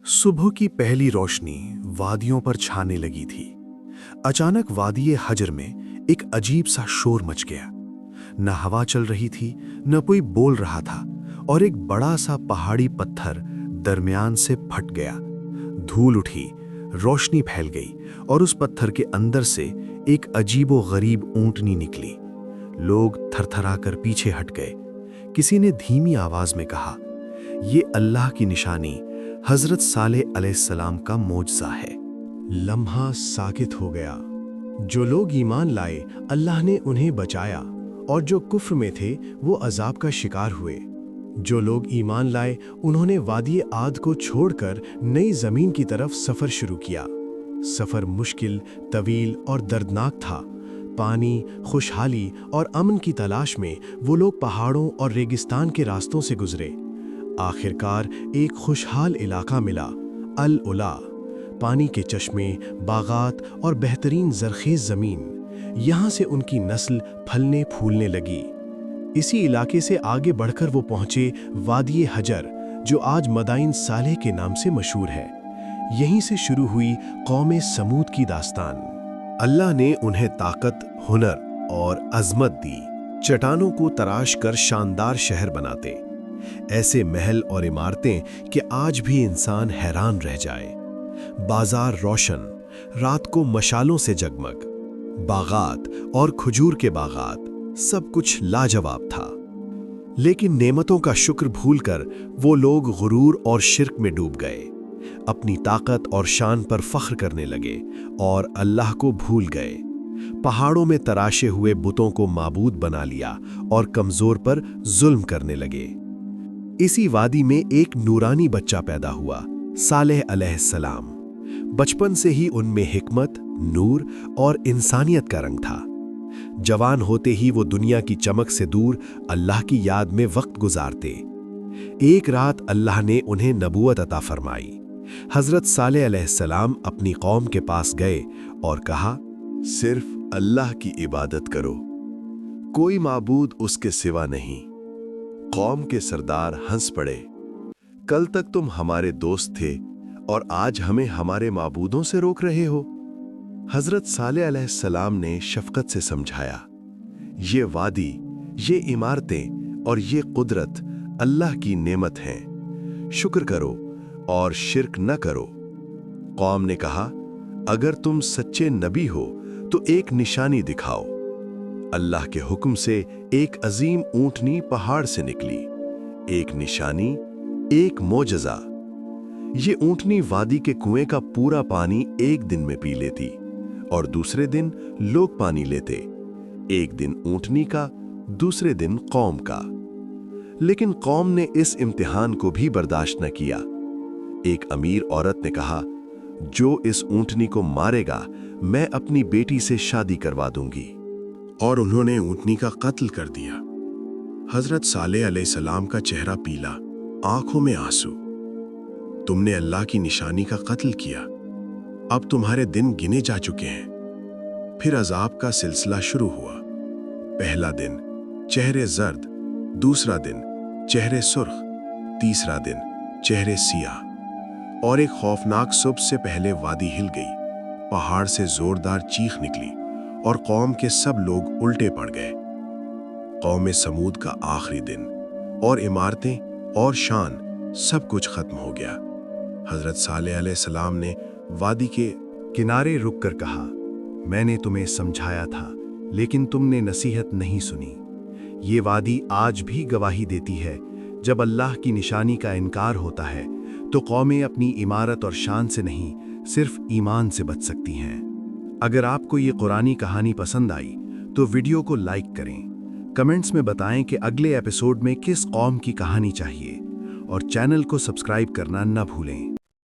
सुबह की पहली रोशनी वादियों पर छाने लगी थी। अचानक वादी हजर में एक अजीब सा शोर मच गया। न हवा चल रही थी, न कोई बोल रहा था, और एक बड़ा सा पहाड़ी पत्थर दरमियान से फट गया। धूल उठी, रोशनी फैल गई, और उस पत्थर के अंदर से एक अजीबो गरीब ऊंटनी निकली। लोग थरथराकर पीछे हट गए। किसी ने धीमी आवाज में कहा, "ये अल्लाह की निशानी हजरत सालेह अलैहिस्सलाम का मोजज़ा है।" लम्हा साकित हो गया। जो लोग ईमान लाए, अल्लाह ने उन्हें बचाया, और जो कुफ्र में थे वो अजाब का शिकार हुए। जो लोग ईमान लाए, उन्होंने वादी आद को छोड़कर नई जमीन की तरफ सफर शुरू किया। सफर मुश्किल, तवील और दर्दनाक था। पानी, खुशहाली और अमन की तलाश में वो लोग पहाड़ों और रेगिस्तान के रास्तों से गुजरे। आखिरकार एक खुशहाल इलाका मिला, अल उला। पानी के चश्मे, बागात और बेहतरीन जरखेज ज़मीन। यहाँ से उनकी नस्ल फलने फूलने लगी। इसी इलाके से आगे बढ़कर वो पहुँचे वादी हजर, जो आज मदाइन सालेह के नाम से मशहूर है। यहीं से शुरू हुई कौम समूद की दास्तान। अल्लाह ने उन्हें ताकत, हुनर और अजमत दी। चट्टानों को तराश कर शानदार शहर बनाते, ऐसे महल और इमारतें कि आज भी इंसान हैरान रह जाए। बाजार रोशन, रात को मशालों से जगमग। बागात और खजूर के बागात, सब कुछ लाजवाब था। लेकिन नेमतों का शुक्र भूलकर वो लोग गुरूर और शिर्क में डूब गए। अपनी ताकत और शान पर फख्र करने लगे और अल्लाह को भूल गए। पहाड़ों में तराशे हुए बुतों को माबूद बना लिया और कमजोर पर जुल्म करने लगे। इसी वादी में एक नूरानी बच्चा पैदा हुआ, सालेह अलैहिस्सलाम। बचपन से ही उनमें हिकमत, नूर और इंसानियत का रंग था। जवान होते ही वो दुनिया की चमक से दूर अल्लाह की याद में वक्त गुजारते। एक रात अल्लाह ने उन्हें नबूवत अता फरमाई। हजरत सालेह अलैहिस्सलाम अपनी कौम के पास गए और कहा, सिर्फ अल्लाह की इबादत करो, कोई माबूद उसके सिवा नहीं। कौम के सरदार हंस पड़े, कल तक तुम हमारे दोस्त थे और आज हमें हमारे माबूदों से रोक रहे हो। हजरत सालेह अलैहिस्सलाम ने शफकत से समझाया, ये वादी, ये इमारतें और ये कुदरत अल्लाह की नेमत हैं। शुक्र करो और शिर्क न करो। कौम ने कहा, अगर तुम सच्चे नबी हो तो एक निशानी दिखाओ। अल्लाह के हुक्म से एक अजीम ऊंटनी पहाड़ से निकली। एक निशानी, एक मोजज़ा। ये ऊंटनी वादी के कुएं का पूरा पानी एक दिन में पी लेती और दूसरे दिन लोग पानी लेते। एक दिन ऊंटनी का, दूसरे दिन कौम का। लेकिन कौम ने इस इम्तिहान को भी बर्दाश्त न किया। एक अमीर औरत ने कहा, जो इस ऊंटनी को मारेगा मैं अपनी बेटी से शादी करवा दूंगी। और उन्होंने ऊंटनी का कत्ल कर दिया। हजरत सालेह अलैहिस्सलाम का चेहरा पीला, आंखों में आंसू। तुमने अल्लाह की निशानी का कत्ल किया, अब तुम्हारे दिन गिने जा चुके हैं। फिर अजाब का सिलसिला शुरू हुआ। पहला दिन चेहरे जर्द, दूसरा दिन चेहरे सुर्ख, तीसरा दिन चेहरे सियाह। और एक खौफनाक सुबह से पहले वादी हिल गई। पहाड़ से जोरदार चीख निकली और कौम के सब लोग उल्टे पड़ गए। कौम समूद का आखिरी दिन, और इमारतें और शान सब कुछ खत्म हो गया। हजरत सालेह अलैहिस्सलाम ने वादी के किनारे रुककर कहा, मैंने तुम्हें समझाया था, लेकिन तुमने नसीहत नहीं सुनी। ये वादी आज भी गवाही देती है, जब अल्लाह की निशानी का इनकार होता है तो कौमें अपनी इमारत और शान से नहीं, सिर्फ ईमान से बच सकती हैं। अगर आपको ये कुरानी कहानी पसंद आई तो वीडियो को लाइक करें, कमेंट्स में बताएं कि अगले एपिसोड में किस कौम की कहानी चाहिए, और चैनल को सब्सक्राइब करना न भूलें।